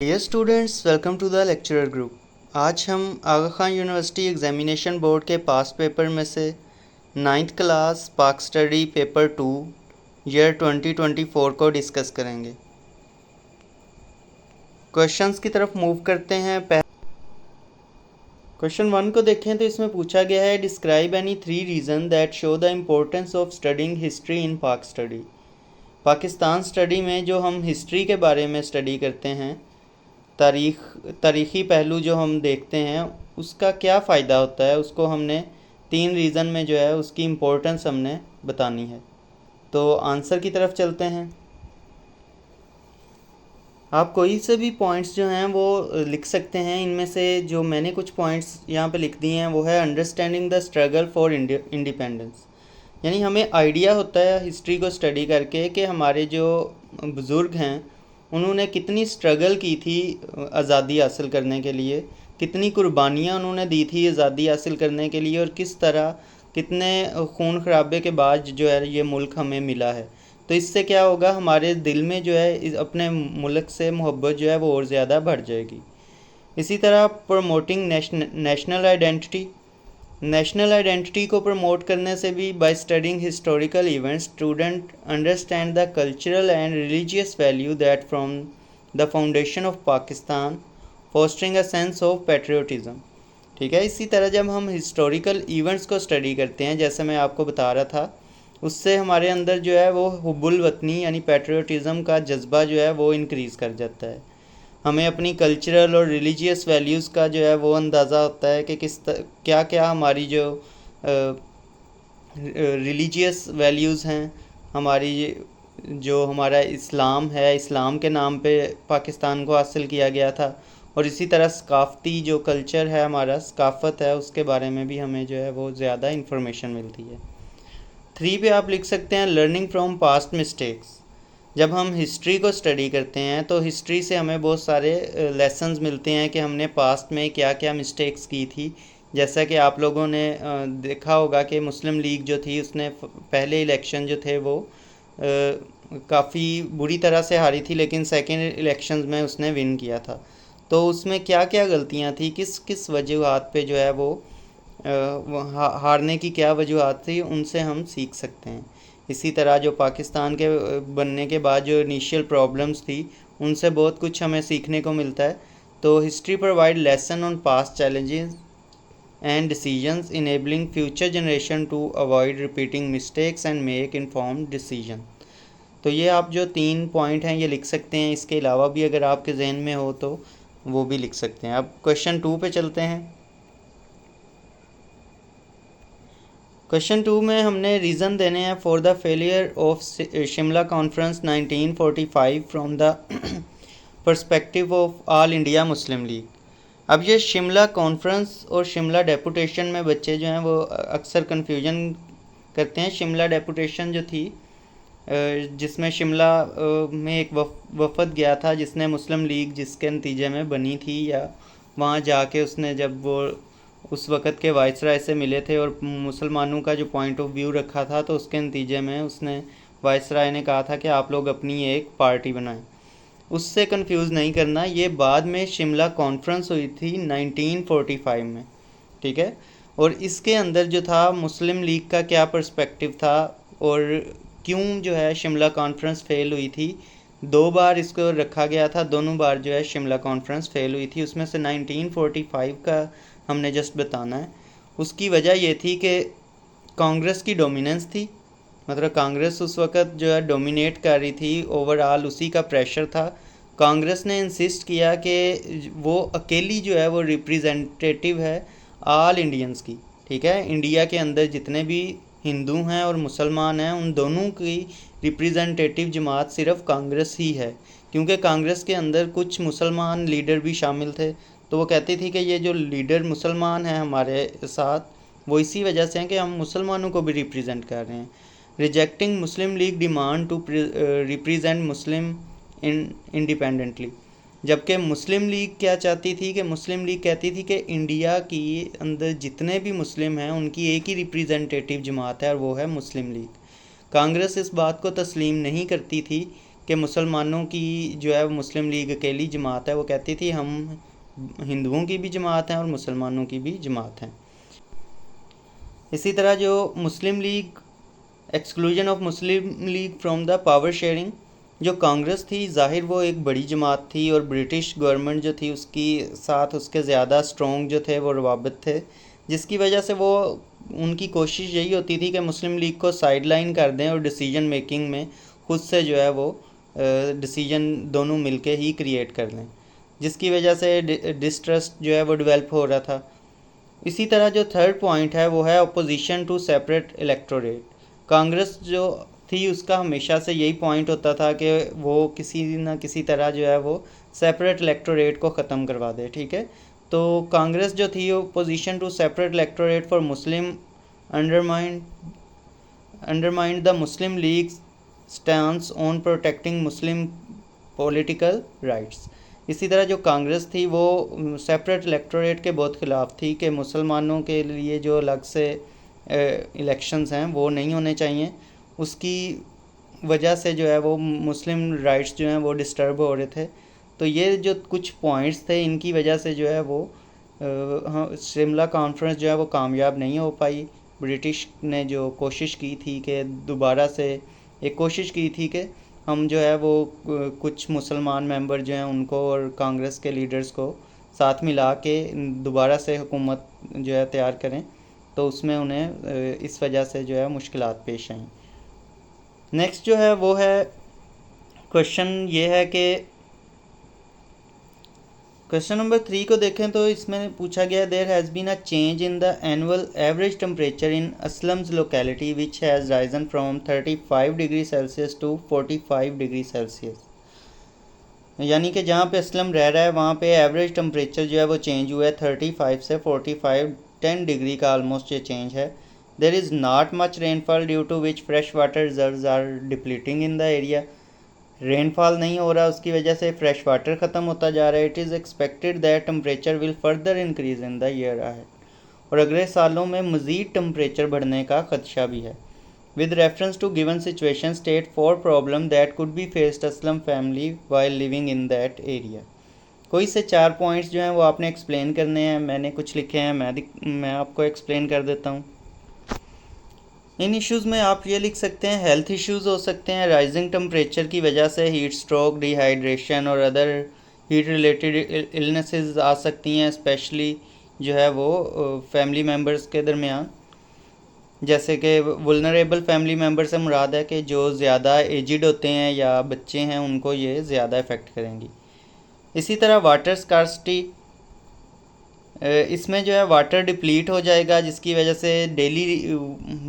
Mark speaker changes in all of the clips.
Speaker 1: Dear students, welcome to the lecturer group. आज हम Aga Khan university examination board के पास पेपर में से 9th क्लास पाक स्टडी पेपर 2 ईयर 2024 को डिस्कस करेंगे। क्वेश्चंस की तरफ मूव करते हैं। क्वेश्चन 1 को देखें तो इसमें पूछा गया है, describe any 3 reason that show the importance of studying history in पाक स्टडी। पाकिस्तान स्टडी में जो हम हिस्ट्री के बारे में स्टडी करते हैं, तारीख़ी पहलू जो हम देखते हैं, उसका क्या फ़ायदा होता है, उसको हमने 3 रीज़न में जो है उसकी इम्पोर्टेंस हमने बतानी है। तो आंसर की तरफ चलते हैं। आप कोई से भी पॉइंट्स जो हैं वो लिख सकते हैं। इनमें से जो मैंने कुछ पॉइंट्स यहाँ पे लिख दिए हैं वो है understanding the struggle for independence. यानी हमें आइडिया होता है हिस्ट्री को स्टडी करके कि हमारे जो बुज़ुर्ग हैं उन्होंने कितनी स्ट्रगल की थी आज़ादी हासिल करने के लिए, कितनी कुर्बानियाँ उन्होंने दी थी आज़ादी हासिल करने के लिए, और किस तरह कितने खून खराबे के बाद जो है ये मुल्क हमें मिला है। तो इससे क्या होगा, हमारे दिल में जो है अपने मुल्क से मोहब्बत जो है वो और ज़्यादा बढ़ जाएगी। इसी तरह प्रमोटिंग नेशनल आइडेंटिटी को प्रमोट करने से भी by studying historical events student understand the cultural and religious value that from the foundation of Pakistan fostering a sense of patriotism. ठीक है। इसी तरह जब हम हिस्टोरिकल इवेंट्स को स्टडी करते हैं, जैसे मैं आपको बता रहा था, उससे हमारे अंदर जो है वो हुब्बुल वतनी यानी पैट्रियोटिज़म का जज्बा जो है वो इंक्रीज़ कर जाता है। हमें अपनी कल्चरल और रिलीजियस वैल्यूज़ का जो है वो अंदाज़ा होता है कि क्या क्या हमारी जो रिलीजियस वैल्यूज़ हैं, हमारी जो हमारा इस्लाम है, इस्लाम के नाम पे पाकिस्तान को हासिल किया गया था, और इसी तरह सकाफ़ती जो कल्चर है हमारा, सकाफ़त है, उसके बारे में भी हमें जो है वो ज़्यादा इन्फॉर्मेशन मिलती है। 3 पे आप लिख सकते हैं लर्निंग फ्रॉम पास्ट मिस्टेक्स। जब हम हिस्ट्री को स्टडी करते हैं तो हिस्ट्री से हमें बहुत सारे लेसन्स मिलते हैं कि हमने पास्ट में क्या क्या मिस्टेक्स की थी। जैसा कि आप लोगों ने देखा होगा कि मुस्लिम लीग जो थी उसने पहले इलेक्शन जो थे वो काफ़ी बुरी तरह से हारी थी, लेकिन सेकेंड इलेक्शंस में उसने विन किया था। तो उसमें क्या क्या गलतियां थी, किस किस वजूहात पे जो है वो हारने की क्या वजूहात थी, उनसे हम सीख सकते हैं। इसी तरह जो पाकिस्तान के बनने के बाद जो इनिशियल प्रॉब्लम्स थी, उनसे बहुत कुछ हमें सीखने को मिलता है। तो history provide lesson on past challenges and decisions enabling future generation to avoid repeating mistakes and make informed decision. तो ये आप जो 3 पॉइंट हैं ये लिख सकते हैं। इसके अलावा भी अगर आपके जहन में हो तो वो भी लिख सकते हैं। अब क्वेश्चन 2 पे चलते हैं। क्वेश्चन 2 में हमने रीज़न देने हैं for the failure of Shimla conference 1945 from the perspective of all India Muslim league. अब ये शिमला कॉन्फ्रेंस और शिमला डेपुटेशन में बच्चे जो हैं वो अक्सर कन्फ्यूजन करते हैं। शिमला डेपुटेशन जो थी, जिसमें शिमला में एक वफद गया था जिसने मुस्लिम लीग जिसके नतीजे में बनी थी, या वहाँ जाके उसने जब वो उस वक़्त के वाइसराय से मिले थे और मुसलमानों का जो पॉइंट ऑफ व्यू रखा था, तो उसके नतीजे में उसने वाइसराय ने कहा था कि आप लोग अपनी एक पार्टी बनाएं। उससे कंफ्यूज नहीं करना, ये बाद में शिमला कॉन्फ्रेंस हुई थी 1945 में। ठीक है। और इसके अंदर जो था मुस्लिम लीग का क्या पर्सपेक्टिव था और क्यों जो है शिमला कॉन्फ्रेंस फेल हुई थी। 2 बार इसको रखा गया था, दोनों बार जो है शिमला कॉन्फ्रेंस फेल हुई थी। उसमें से 1945 का हमने जस्ट बताना है। उसकी वजह ये थी कि कांग्रेस की डोमिनेंस थी, मतलब कांग्रेस उस वक़्त जो है डोमिनेट कर रही थी, ओवरऑल उसी का प्रेशर था। कांग्रेस ने इंसिस्ट किया कि वो अकेली जो है वो रिप्रेजेंटेटिव है ऑल इंडियंस की। ठीक है। इंडिया के अंदर जितने भी हिंदू हैं और मुसलमान हैं, उन दोनों की रिप्रेजेंटेटिव जमात सिर्फ कांग्रेस ही है, क्योंकि कांग्रेस के अंदर कुछ मुसलमान लीडर भी शामिल थे। तो वो कहती थी कि ये जो लीडर मुसलमान हैं हमारे साथ, वो इसी वजह से हैं कि हम मुसलमानों को भी रिप्रेजेंट कर रहे हैं। Rejecting Muslim League demand to represent Muslim independently. जबकि मुस्लिम लीग क्या चाहती थी कि मुस्लिम लीग कहती थी कि इंडिया की अंदर जितने भी मुस्लिम हैं उनकी एक ही रिप्रेजेंटेटिव जमात है और वो है मुस्लिम लीग। कांग्रेस इस बात को तस्लीम नहीं करती थी कि मुसलमानों की जो है मुस्लिम लीग अकेली जमात है, वो कहती थी हम हिंदुओं की भी जमात हैं और मुसलमानों की भी जमात हैं। इसी तरह जो Muslim League, exclusion of Muslim League from the power sharing, जो कांग्रेस थी ज़ाहिर वो एक बड़ी जमात थी और ब्रिटिश गवर्नमेंट जो थी उसकी साथ उसके ज़्यादा स्ट्रॉन्ग जो थे वो रवाबित थे, जिसकी वजह से वो उनकी कोशिश यही होती थी कि मुस्लिम लीग को साइड लाइन कर दें और डिसीजन मेकिंग में खुद से जो है वो डिसीजन दोनों मिलके ही क्रिएट कर लें, जिसकी वजह से डिस्ट्रस्ट जो है वो डेवलप हो रहा था। इसी तरह जो थर्ड पॉइंट है वो है opposition to separate electorate. Congress जो थी उसका हमेशा से यही पॉइंट होता था कि वो किसी न किसी तरह जो है वो सेपरेट इलेक्टोरेट को ख़त्म करवा दे, ठीक है। तो कांग्रेस जो थी वो position to separate electorate for Muslim undermined the Muslim League stands on protecting Muslim political rights. इसी तरह जो कांग्रेस थी वो सेपरेट इलेक्टोरेट के बहुत ख़िलाफ़ थी कि मुसलमानों के लिए जो अलग से इलेक्शंस हैं वो नहीं होने चाहिए, उसकी वजह से जो है वो मुस्लिम राइट्स जो हैं वो डिस्टर्ब हो रहे थे। तो ये जो कुछ पॉइंट्स थे इनकी वजह से जो है वो शिमला कॉन्फ्रेंस जो है वो कामयाब नहीं हो पाई। ब्रिटिश ने जो कोशिश की थी कि दोबारा से एक कोशिश की थी कि हम जो है वो कुछ मुसलमान मेंबर जो हैं उनको और कांग्रेस के लीडर्स को साथ मिला के दोबारा से हुकूमत जो है तैयार करें, तो उसमें उन्हें इस वजह से जो है मुश्किलात पेश आईं। नेक्स्ट जो है वो है क्वेश्चन ये है कि क्वेश्चन नंबर 3 को देखें तो इसमें पूछा गया there has been a change in the annual average temperature in Aslam's locality which has risen from 35 degree Celsius to 45 degree Celsius. यानी कि जहाँ पे असलम रह रहा है वहाँ पे एवरेज टेम्परेचर जो है वो चेंज हुआ है 35 से 45, 10 डिग्री का ऑलमोस्ट ये चेंज है। There is not much rainfall due to which fresh water reserves are depleting in the area. Rainfall नहीं हो रहा, उसकी वजह से फ्रेश वाटर ख़त्म होता जा रहा है। It is expected that temperature will further increase in the year ahead, और अगले सालों में मज़ीद टेम्परेचर बढ़ने का खदशा भी है। With reference to given situation state 4 problem that could be faced Aslam family while living in that area. कोई से 4 पॉइंट्स जो हैं वो आपने एक्सप्लेन करने हैं, मैंने कुछ लिखे हैं, मैं आपको एक्सप्लेन कर देता हूँ। इन इश्यूज़ में आप ये लिख सकते हैं हेल्थ इश्यूज़ हो सकते हैं, राइजिंग टेम्परेचर की वजह से हीट स्ट्रोक, डिहाइड्रेशन और अदर हीट रिलेटेड इलनेसेस आ सकती हैं, स्पेशली जो है वो फैमिली मेम्बर्स के दरमियान। जैसे कि वुलनरेबल फैमिली मेम्बर से मुराद है कि जो ज़्यादा एजिड होते हैं या बच्चे हैं उनको ये ज़्यादा इफ़ेक्ट करेंगी। इसी तरह वाटर स्कार्सिटी, इसमें जो है वाटर डिप्लीट हो जाएगा, जिसकी वजह से डेली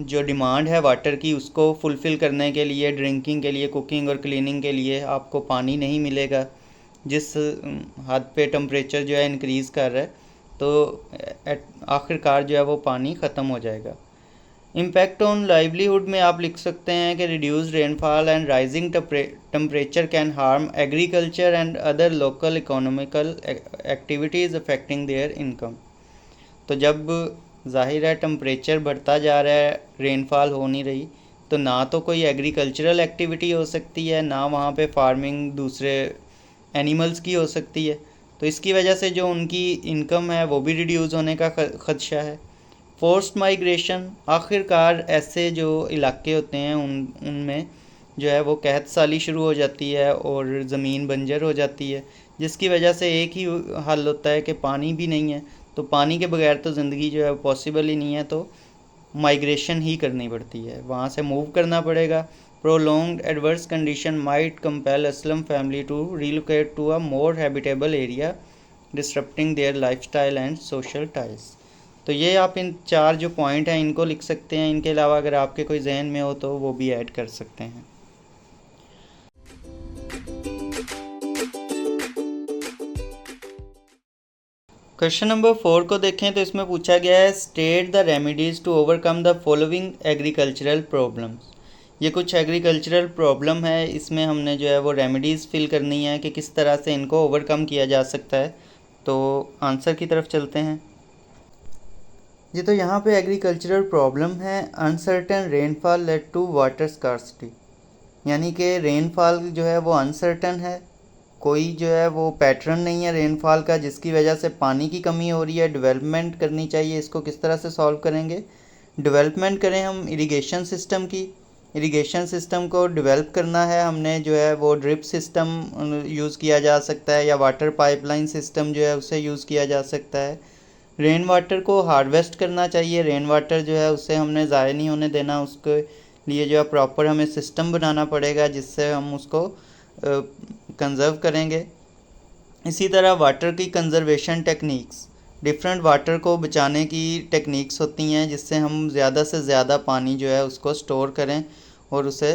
Speaker 1: जो डिमांड है वाटर की उसको फुलफ़िल करने के लिए, ड्रिंकिंग के लिए, कुकिंग और क्लीनिंग के लिए आपको पानी नहीं मिलेगा, जिस हद पे टेम्परेचर जो है इंक्रीज़ कर रहा है, तो आखिरकार जो है वो पानी ख़त्म हो जाएगा। इम्पैक्ट ऑन लाइवलीहुड में आप लिख सकते हैं कि reduce rainfall and rising temperature can harm agriculture and other local economical activities affecting there income. तो जब जाहिर है टेम्परेचर बढ़ता जा रहा है, रेनफॉल हो नहीं रही, तो ना तो कोई एग्रीकल्चरल एक्टिविटी हो सकती है, ना वहाँ पे फार्मिंग दूसरे एनिमल्स की हो सकती है, तो इसकी वजह से जो उनकी इनकम है वो भी रिड्यूस होने का खदशा है। फोर्स्ड माइग्रेशन, आखिरकार ऐसे जो इलाके होते हैं उनमें जो है वो कहत साली शुरू हो जाती है और ज़मीन बंजर हो जाती है, जिसकी वजह से एक ही हल होता है कि पानी भी नहीं है, तो पानी के बगैर तो ज़िंदगी जो है पॉसिबल ही नहीं है, तो माइग्रेशन ही करनी पड़ती है, वहाँ से मूव करना पड़ेगा। Prolonged adverse condition might compel Aslam family to relocate to a more habitable area disturbing their lifestyle and social ties. तो ये आप इन 4 जो पॉइंट हैं इनको लिख सकते हैं। इनके अलावा अगर आपके कोई जहन में हो तो वो भी ऐड कर सकते हैं। क्वेश्चन नंबर 4 को देखें तो इसमें पूछा गया है state the remedies to overcome the following agricultural problems. ये कुछ एग्रीकल्चरल प्रॉब्लम है, इसमें हमने जो है वो रेमेडीज़ फिल करनी है कि किस तरह से इनको ओवरकम किया जा सकता है। तो आंसर की तरफ चलते हैं जी। तो यहाँ पे एग्रीकल्चरल प्रॉब्लम है uncertain rainfall led to water scarcity. यानी कि रेनफॉल जो है वो अनसर्टन है, कोई जो है वो पैटर्न नहीं है रेनफॉल का, जिसकी वजह से पानी की कमी हो रही है। डेवलपमेंट करनी चाहिए। इसको किस तरह से सॉल्व करेंगे? डेवलपमेंट करें हम इरिगेशन सिस्टम की। इरिगेशन सिस्टम को डेवलप करना है हमने, जो है वो ड्रिप सिस्टम यूज़ किया जा सकता है, या वाटर पाइपलाइन सिस्टम जो है उसे यूज़ किया जा सकता है। रेन वाटर को हार्वेस्ट करना चाहिए। रेन वाटर जो है उससे हमने ज़ाया नहीं होने देना, उसके लिए जो है प्रॉपर हमें सिस्टम बनाना पड़ेगा जिससे हम उसको कंज़र्व करेंगे। इसी तरह वाटर की कंज़र्वेशन टेक्निक्स, डिफरेंट वाटर को बचाने की टेक्निक्स होती हैं जिससे हम ज़्यादा से ज़्यादा पानी जो है उसको स्टोर करें और उसे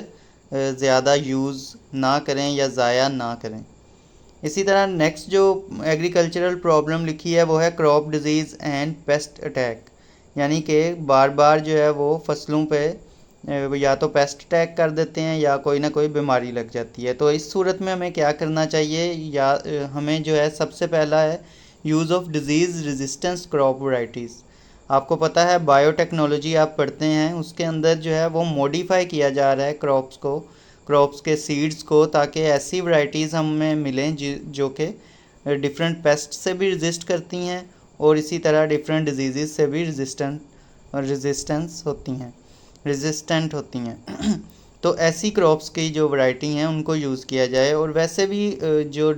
Speaker 1: ज़्यादा यूज़ ना करें या ज़ाया ना करें। इसी तरह नेक्स्ट जो एग्रीकल्चरल प्रॉब्लम लिखी है वो है crop disease and paste attack, यानी कि बार बार जो है वो फसलों पे या तो पेस्ट अटैक कर देते हैं या कोई ना कोई बीमारी लग जाती है। तो इस सूरत में हमें क्या करना चाहिए? या हमें जो है सबसे पहला है use of disease resistance crop varieties. आपको पता है बायोटेक्नोलॉजी आप पढ़ते हैं, उसके अंदर जो है वो मॉडिफाई किया जा रहा है क्रॉप्स के सीड्स को, ताकि ऐसी वैरायटीज़ हमें मिलें जो कि डिफरेंट पेस्ट से भी रेजिस्ट करती हैं और इसी तरह डिफरेंट डिजीज़ से भी रेजिस्टेंट होती हैं। तो ऐसी क्रॉप्स की जो वैरायटी हैं उनको यूज़ किया जाए। और वैसे भी जो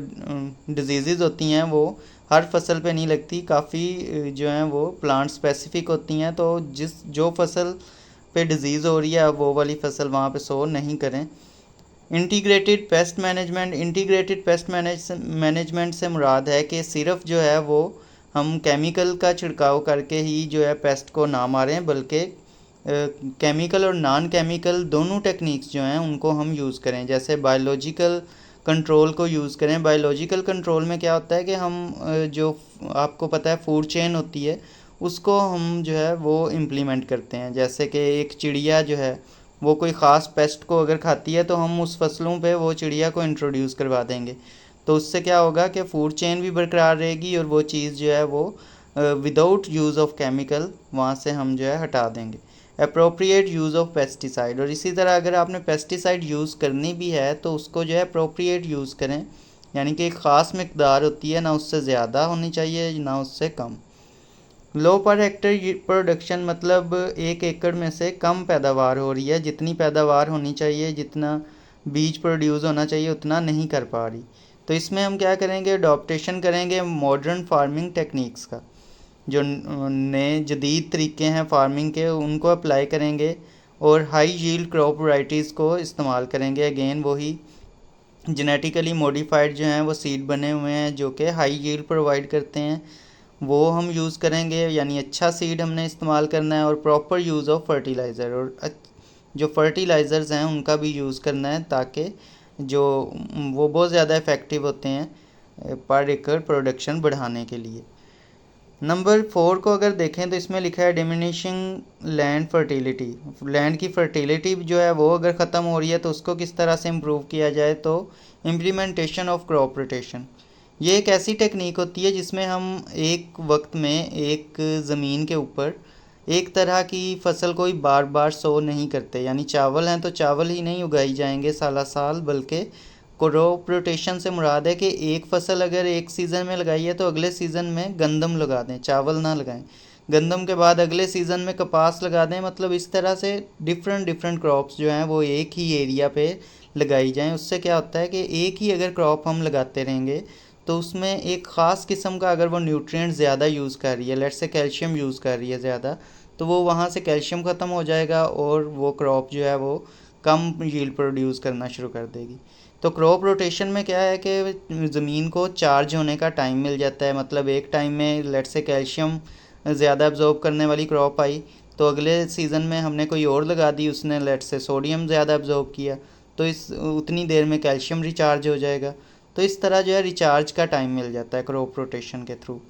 Speaker 1: डिजीज़ होती हैं वो हर फसल पे नहीं लगती, काफ़ी जो हैं वो प्लांट स्पेसिफिक होती हैं। तो जो फसल पे डिजीज़ हो रही है वो वाली फसल वहाँ पे सो नहीं करें। इंटीग्रेटेड पेस्ट मैनेजमेंट से मुराद है कि सिर्फ जो है वो हम केमिकल का छिड़काव करके ही जो है पेस्ट को ना मारें, बल्कि केमिकल और नॉन केमिकल दोनों टेक्निक्स जो हैं उनको हम यूज़ करें। जैसे बायोलॉजिकल कंट्रोल को यूज़ करें। बायोलॉजिकल कंट्रोल में क्या होता है कि हम जो आपको पता है फूड चेन होती है उसको हम जो है वो इम्प्लीमेंट करते हैं। जैसे कि एक चिड़िया जो है वो कोई ख़ास पेस्ट को अगर खाती है तो हम उस फसलों पे वो चिड़िया को इंट्रोड्यूस करवा देंगे। तो उससे क्या होगा कि फूड चेन भी बरकरार रहेगी और वो चीज़ जो है वो विदाउट यूज़ ऑफ केमिकल वहाँ से हम जो है हटा देंगे। अप्रोप्रिएट यूज़ ऑफ पेस्टिसाइड, और इसी तरह अगर आपने पेस्टिसाइड यूज़ करनी भी है तो उसको जो है अप्रोप्रिएट यूज़ करें, यानी कि एक ख़ास मकदार होती है, ना उससे ज़्यादा होनी चाहिए ना उससे कम। लो पर हेक्टर प्रोडक्शन मतलब 1 एकड़ में से कम पैदावार हो रही है, जितनी पैदावार होनी चाहिए, जितना बीज प्रोड्यूस होना चाहिए उतना नहीं कर पा रही। तो इसमें हम क्या करेंगे? अडॉप्टेशन करेंगे मॉडर्न फार्मिंग टेक्निक्स का, जो नए जदीद तरीके हैं फार्मिंग के उनको अप्लाई करेंगे और हाई यील्ड क्रॉप वैरायटीज़ को इस्तेमाल करेंगे। अगेन वही जेनेटिकली मॉडिफाइड जो हैं वो सीड बने हुए हैं जो कि हाई यील्ड प्रोवाइड करते हैं, वो हम यूज़ करेंगे, यानी अच्छा सीड हमने इस्तेमाल करना है। और प्रॉपर यूज़ ऑफ फर्टिलाइज़र, और जो फर्टिलाइज़र्स हैं उनका भी यूज़ करना है ताकि जो वो बहुत ज़्यादा इफ़ेक्टिव होते हैं पर एकड़ प्रोडक्शन बढ़ाने के लिए। नंबर 4 को अगर देखें तो इसमें लिखा है डिमिनिशिंग लैंड फर्टिलिटी। लैंड की फर्टिलिटी जो है वो अगर ख़त्म हो रही है तो उसको किस तरह से इम्प्रूव किया जाए? तो इम्प्लीमेंटेशन ऑफ क्रॉप रोटेशन, ये एक ऐसी टेक्निक होती है जिसमें हम एक वक्त में एक ज़मीन के ऊपर एक तरह की फसल कोई बार बार सो नहीं करते। यानी चावल हैं तो चावल ही नहीं उगाई जाएंगे साला साल, बल्कि क्रॉप रोटेशन से मुराद है कि एक फसल अगर एक सीज़न में लगाई है तो अगले सीज़न में गंदम लगा दें, चावल ना लगाएं। गंदम के बाद अगले सीज़न में कपास लगा दें। मतलब इस तरह से डिफरेंट क्रॉप्स जो हैं वो एक ही एरिया पे लगाई जाएं। उससे क्या होता है कि एक ही अगर क्रॉप हम लगाते रहेंगे तो उसमें एक ख़ास किस्म का अगर वो न्यूट्रिएंट ज़्यादा यूज़ कर रही है, लेट्स से कैल्शियम यूज़ कर रही है ज़्यादा, तो वो वहाँ से कैल्शियम ख़त्म हो जाएगा और वो क्रॉप जो है वो कम यील्ड प्रोड्यूस करना शुरू कर देगी। तो क्रॉप रोटेशन में क्या है कि ज़मीन को चार्ज होने का टाइम मिल जाता है। मतलब एक टाइम में लेट्स से कैल्शियम ज़्यादा एब्जॉर्ब करने वाली क्रॉप आई तो अगले सीज़न में हमने कोई और लगा दी, उसने लेट्स से सोडियम ज़्यादा एब्जॉर्ब किया, तो इस उतनी देर में कैल्शियम रिचार्ज हो जाएगा। तो इस तरह जो है रिचार्ज का टाइम मिल जाता है क्रॉप रोटेशन के through.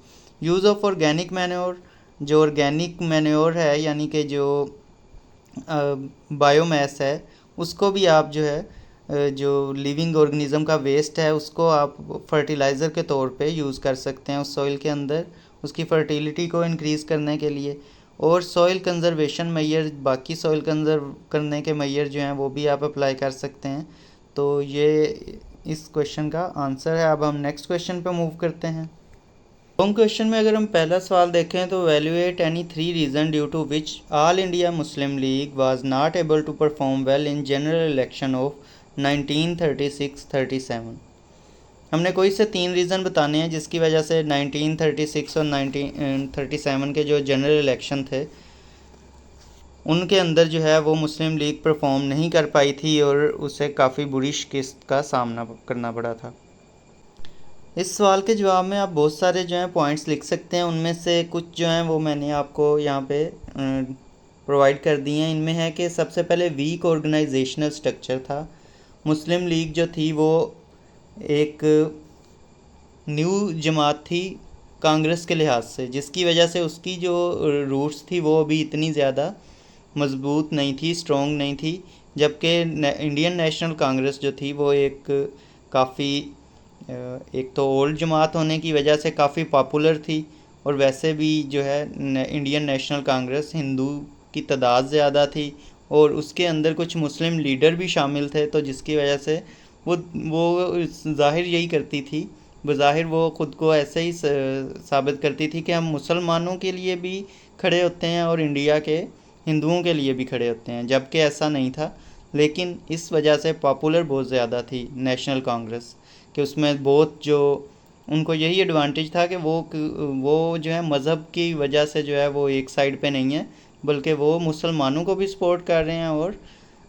Speaker 1: Use of organic manure, जो ऑर्गेनिक मैन्योर है यानी कि जो बायोमास है उसको भी आप जो है जो लिविंग ऑर्गेनिज्म का वेस्ट है उसको आप फर्टिलाइज़र के तौर पे यूज़ कर सकते हैं उस सॉइल के अंदर, उसकी फर्टिलिटी को इंक्रीज़ करने के लिए। और सॉइल कंजर्वेशन मैयर, बाकी सॉइल कंजर्व करने के मैयर जो हैं वो भी आप अप्लाई कर सकते हैं। तो ये इस क्वेश्चन का आंसर है। अब हम नेक्स्ट क्वेश्चन पे मूव करते हैं। लॉन्ग क्वेश्चन में अगर हम पहला सवाल देखें तो evaluate any 3 reason due to which all India Muslim League was not able to perform well in general election of 1936-37। हमने कोई से 3 रीज़न बताने हैं जिसकी वजह से 1936 और 1937 के जो जनरल इलेक्शन थे उनके अंदर जो है वो मुस्लिम लीग परफॉर्म नहीं कर पाई थी और उसे काफ़ी बुरी शिकस्त का सामना करना पड़ा था। इस सवाल के जवाब में आप बहुत सारे जो हैं पॉइंट्स लिख सकते हैं। उनमें से कुछ जो हैं वो मैंने आपको यहाँ पे प्रोवाइड कर दिए हैं। इनमें है कि सबसे पहले वीक ऑर्गेनाइजेशनल स्ट्रक्चर था। मुस्लिम लीग जो थी वो एक न्यू जमात थी कांग्रेस के लिहाज से, जिसकी वजह से उसकी जो रूट्स थी वो अभी इतनी ज़्यादा मजबूत नहीं थी, स्ट्रॉन्ग नहीं थी। जबकि इंडियन नेशनल कांग्रेस जो थी वो एक तो ओल्ड जमात होने की वजह से काफ़ी पॉपुलर थी, और वैसे भी जो है इंडियन नेशनल कांग्रेस हिंदू की तादाद ज़्यादा थी और उसके अंदर कुछ मुस्लिम लीडर भी शामिल थे। तो जिसकी वजह से वो ज़ाहिर यही करती थी, बज़ाहिर वो ख़ुद को ऐसे ही साबित करती थी कि हम मुसलमानों के लिए भी खड़े होते हैं और इंडिया के हिंदुओं के लिए भी खड़े होते हैं, जबकि ऐसा नहीं था। लेकिन इस वजह से पॉपुलर बहुत ज़्यादा थी नेशनल कांग्रेस, कि उसमें बहुत जो उनको यही एडवांटेज था कि वो जो है मज़हब की वजह से जो है वो एक साइड पे नहीं है, बल्कि वो मुसलमानों को भी सपोर्ट कर रहे हैं और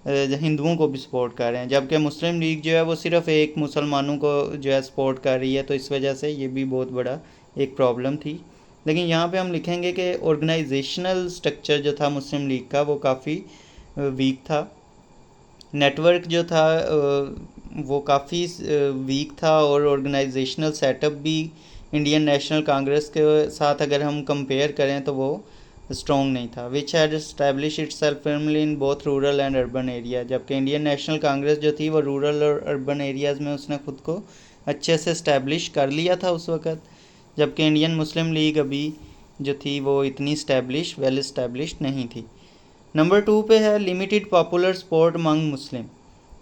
Speaker 1: हिंदुओं को भी सपोर्ट कर रहे हैं। जबकि मुस्लिम लीग जो है वो सिर्फ एक मुसलमानों को जो है सपोर्ट कर रही है। तो इस वजह से ये भी बहुत बड़ा एक प्रॉब्लम थी। लेकिन यहाँ पे हम लिखेंगे कि ऑर्गेनाइजेशनल स्ट्रक्चर जो था मुस्लिम लीग का वो काफ़ी वीक था। नेटवर्क जो था वो काफ़ी वीक था और ऑर्गेनाइजेशनल सेटअप भी इंडियन नेशनल कांग्रेस के साथ अगर हम कंपेयर करें तो वो स्ट्रॉन्ग नहीं था। Which had establish itself firmly in both rural and urban area. जबकि इंडियन नेशनल कांग्रेस जो थी वो रूरल और अर्बन एरियाज़ में उसने खुद को अच्छे से इस्टेब्लिश कर लिया था उस वक़्त, जबकि इंडियन मुस्लिम लीग अभी जो थी वो इतनी वेल इस्टेब्लिश नहीं थी। नंबर 2 पे है limited popular support among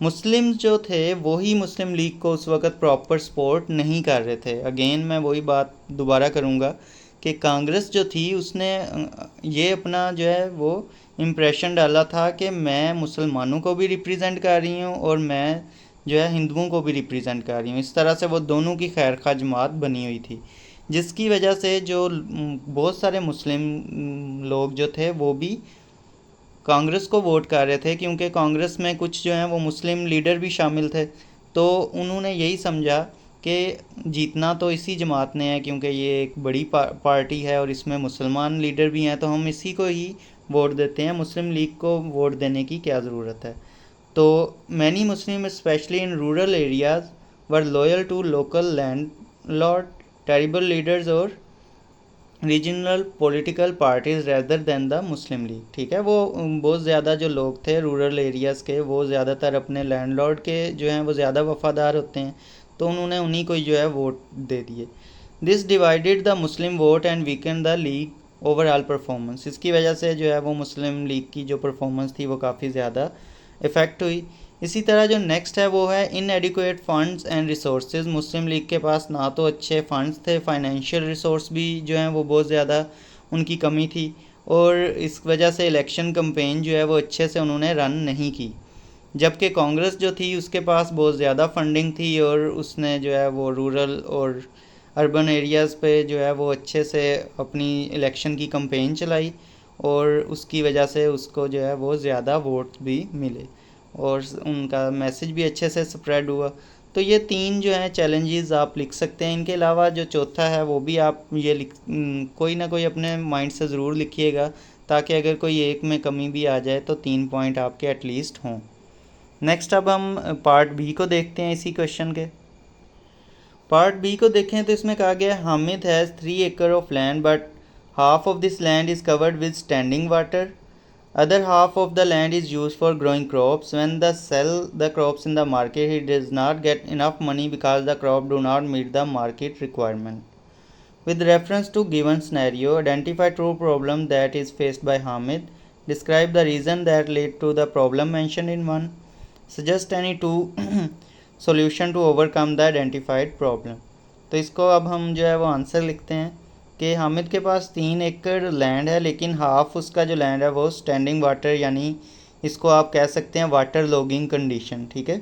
Speaker 1: Muslims जो थे वही मुस्लिम लीग को उस वक़्त प्रॉपर सपोर्ट नहीं कर रहे थे। अगेन मैं वही बात दोबारा करूँगा कि कांग्रेस जो थी उसने ये अपना जो है वो इम्प्रेशन डाला था कि मैं मुसलमानों को भी रिप्रेजेंट कर रही हूँ और मैं जो है हिंदुओं को भी रिप्रेजेंट कर रही हूँ। इस तरह से वो दोनों की खैर खा जमात बनी हुई थी, जिसकी वजह से जो बहुत सारे मुस्लिम लोग जो थे वो भी कांग्रेस को वोट कर रहे थे, क्योंकि कांग्रेस में कुछ जो हैं वो मुस्लिम लीडर भी शामिल थे। तो उन्होंने यही समझा कि जीतना तो इसी जमात ने है, क्योंकि ये एक बड़ी पार्टी है और इसमें मुसलमान लीडर भी हैं, तो हम इसी को ही वोट देते हैं, मुस्लिम लीग को वोट देने की क्या ज़रूरत है। तो many Muslim specially in rural areas were loyal to local landlord, tribal leaders और regional political parties rather than the Muslim League. ठीक है, वो बहुत ज़्यादा जो लोग थे रूरल एरियाज़ के वो ज़्यादातर अपने लैंडलॉर्ड के जो हैं वो ज़्यादा वफ़ादार होते हैं, तो उन्होंने उन्हीं को जो है वोट दे दिए। This divided the Muslim vote and Weeknd the league overall performance. इसकी वजह से जो है वो मुस्लिम लीग की जो परफॉर्मेंस थी वो काफ़ी ज़्यादा इफ़ेक्ट हुई। इसी तरह जो नेक्स्ट है वो है इनएडिक्वेट funds and resources. Muslim league के पास ना तो अच्छे फंड्स थे, फाइनेंशियल रिसोर्स भी जो हैं वो बहुत ज़्यादा उनकी कमी थी, और इस वजह से इलेक्शन कैंपेन जो है वो अच्छे से उन्होंने रन नहीं की। जबकि कांग्रेस जो थी उसके पास बहुत ज़्यादा फंडिंग थी और उसने जो है वो रूरल और अर्बन एरियाज़ पे जो है वो अच्छे से अपनी इलेक्शन की कैंपेन चलाई, और उसकी वजह से उसको जो है वो ज़्यादा वोट भी मिले और उनका मैसेज भी अच्छे से स्प्रेड हुआ। तो ये 3 जो हैं चैलेंजेस आप लिख सकते हैं। इनके अलावा जो चौथा है वो भी आप ये कोई ना कोई अपने माइंड से ज़रूर लिखिएगा, ताकि अगर कोई एक में कमी भी आ जाए तो 3 पॉइंट आपके एटलीस्ट हों। नेक्स्ट अब हम पार्ट बी को देखते हैं। इसी क्वेश्चन के पार्ट बी को देखें तो इसमें कहा गया Hamid has 3 acre of land but half of this land is covered with standing water. Other half of the land is used for growing crops. When they sell the crops in the market, he does not get enough money because the crop do not meet the market requirement. With reference to given scenario, identify true problem that is faced by Hamid. Describe the reason that led to the problem mentioned in 1. Suggest any 2 solution to overcome the identified problem. तो इसको अब हम जो है वो answer लिखते हैं कि हामिद के पास 3 एकड़ लैंड है, लेकिन हाफ उसका जो लैंड है वो स्टैंडिंग वाटर, यानी इसको आप कह सकते हैं वाटर लॉगिंग कंडीशन, ठीक है।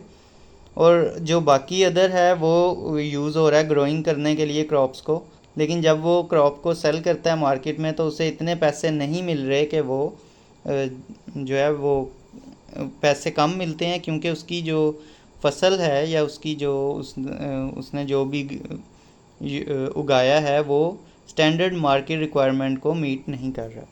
Speaker 1: और जो बाकी अदर है वो यूज़ हो रहा है ग्रोइंग करने के लिए क्रॉप्स को, लेकिन जब वो क्रॉप को सेल करता है मार्केट में तो उसे इतने पैसे नहीं मिल रहे कि वो जो है वो पैसे कम मिलते हैं, क्योंकि उसकी जो फसल है या उसकी जो उसने जो भी उगाया है वो स्टैंडर्ड मार्केट रिक्वायरमेंट को मीट नहीं कर रहा।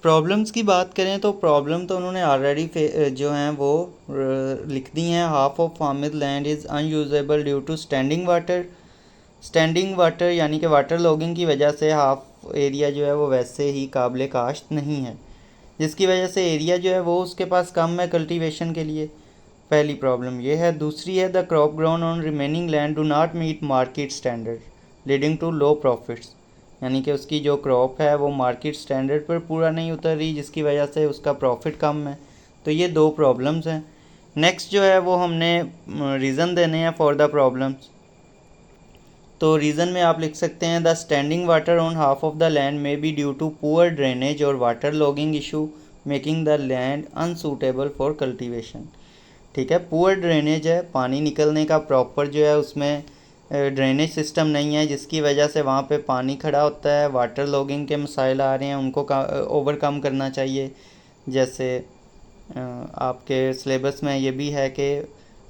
Speaker 1: प्रॉब्लम्स की बात करें तो प्रॉब्लम तो उन्होंने ऑलरेडी जो हैं वो लिख दी हैं। Half of Hamid land is unusable due to standing water यानी कि वाटर लॉगिंग की वजह से हाफ एरिया जो है वो वैसे ही काबिल काश्त नहीं है, जिसकी वजह से एरिया जो है वो उसके पास कम है कल्टीवेशन के लिए। पहली प्रॉब्लम ये है। दूसरी है the crop grown on remaining land do not meet market standard leading to low profits, यानी कि उसकी जो क्रॉप है वो मार्केट स्टैंडर्ड पर पूरा नहीं उतर रही, जिसकी वजह से उसका प्रॉफिट कम है। तो ये 2 प्रॉब्लम्स हैं। नेक्स्ट जो है वो हमने रीज़न देने हैं फॉर द प्रॉब्लम्स। तो रीज़न में आप लिख सकते हैं the standing water on half of the land may be due to poor drainage और water logging issue making the land unsuitable for cultivation, ठीक है। पुअर ड्रेनेज है, पानी निकलने का प्रॉपर जो है उसमें ड्रेनेज सिस्टम नहीं है, जिसकी वजह से वहाँ पे पानी खड़ा होता है। वाटर लॉगिंग के मसाइल आ रहे हैं, उनको ओवरकम करना चाहिए। जैसे आपके सिलेबस में ये भी है कि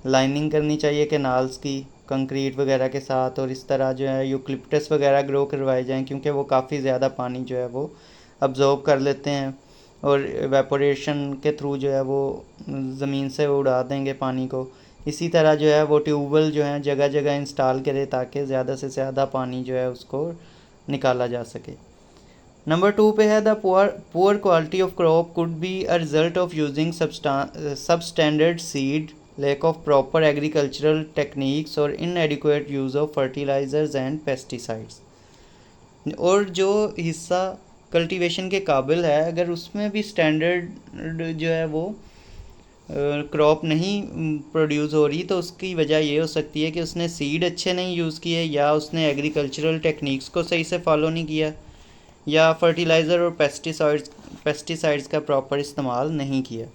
Speaker 1: लाइनिंग करनी चाहिए कैनाल्स की कंक्रीट वगैरह के साथ, और इस तरह जो है यूकलिप्टस वगैरह ग्रो करवाए जाएं, क्योंकि वो काफ़ी ज़्यादा पानी जो है वो अब्जॉर्ब कर लेते हैं और एवेपोरेशन के थ्रू जो है वो ज़मीन से उड़ा देंगे पानी को। इसी तरह जो है वो ट्यूबवेल जो है जगह जगह इंस्टॉल करें ताकि ज़्यादा से ज़्यादा पानी जो है उसको निकाला जा सके। नंबर 2 पे है the poor quality of crop could be a result of using substandard seed, lack of proper agricultural techniques और inadequate use of fertilizers and pesticides। और जो हिस्सा कल्टीवेशन के काबिल है अगर उसमें भी स्टैंडर्ड जो है वो क्रॉप नहीं प्रोड्यूस हो रही, तो उसकी वजह ये हो सकती है कि उसने सीड अच्छे नहीं यूज़ किए, या उसने एग्रीकल्चरल टेक्निक्स को सही से फॉलो नहीं किया, या फर्टिलाइज़र और पेस्टिसाइड्स का प्रॉपर इस्तेमाल नहीं किया।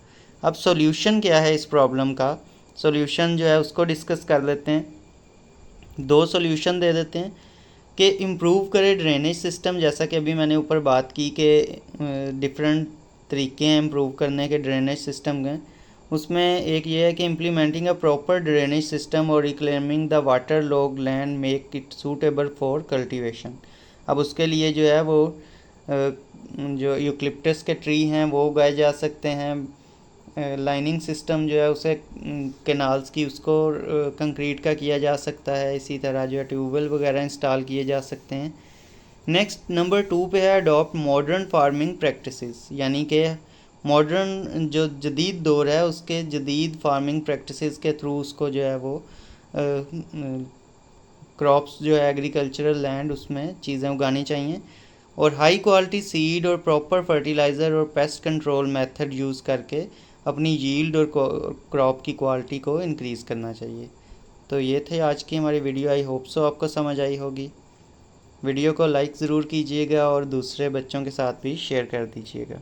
Speaker 1: अब सॉल्यूशन क्या है इस प्रॉब्लम का? सॉल्यूशन जो है उसको डिस्कस कर लेते हैं। 2 सॉल्यूशन दे देते हैं कि इम्प्रूव करे ड्रेनेज सिस्टम, जैसा कि अभी मैंने ऊपर बात की कि डिफरेंट तरीके हैं इम्प्रूव करने के ड्रेनेज सिस्टम के। उसमें एक ये है कि implementing a proper drainage system और reclaiming the water log land make it suitable for cultivation. अब उसके लिए जो है वो जो यूकलिप्टस के ट्री हैं वो उगाए जा सकते हैं। लाइनिंग सिस्टम जो है उसे कैनाल्स की उसको कंक्रीट का किया जा सकता है। इसी तरह जो है ट्यूबवेल वगैरह इंस्टॉल किए जा सकते हैं। नेक्स्ट नंबर 2 पे है अडॉप्ट मॉडर्न फार्मिंग प्रैक्टिसेस, यानी कि मॉडर्न जो जदीद दौर है उसके जदीद फार्मिंग प्रैक्टिसेस के थ्रू उसको जो है वो क्रॉप्स जो है एग्रीकल्चरल लैंड उसमें चीज़ें उगानी चाहिए, और हाई क्वालिटी सीड और प्रॉपर फर्टिलाइज़र और पेस्ट कंट्रोल मेथड यूज़ करके अपनी यील्ड और क्रॉप की क्वालिटी को इंक्रीज़ करना चाहिए। तो ये थे आज की हमारी वीडियो। आई होप सो आपको समझ आई होगी। वीडियो को लाइक ज़रूर कीजिएगा और दूसरे बच्चों के साथ भी शेयर कर दीजिएगा।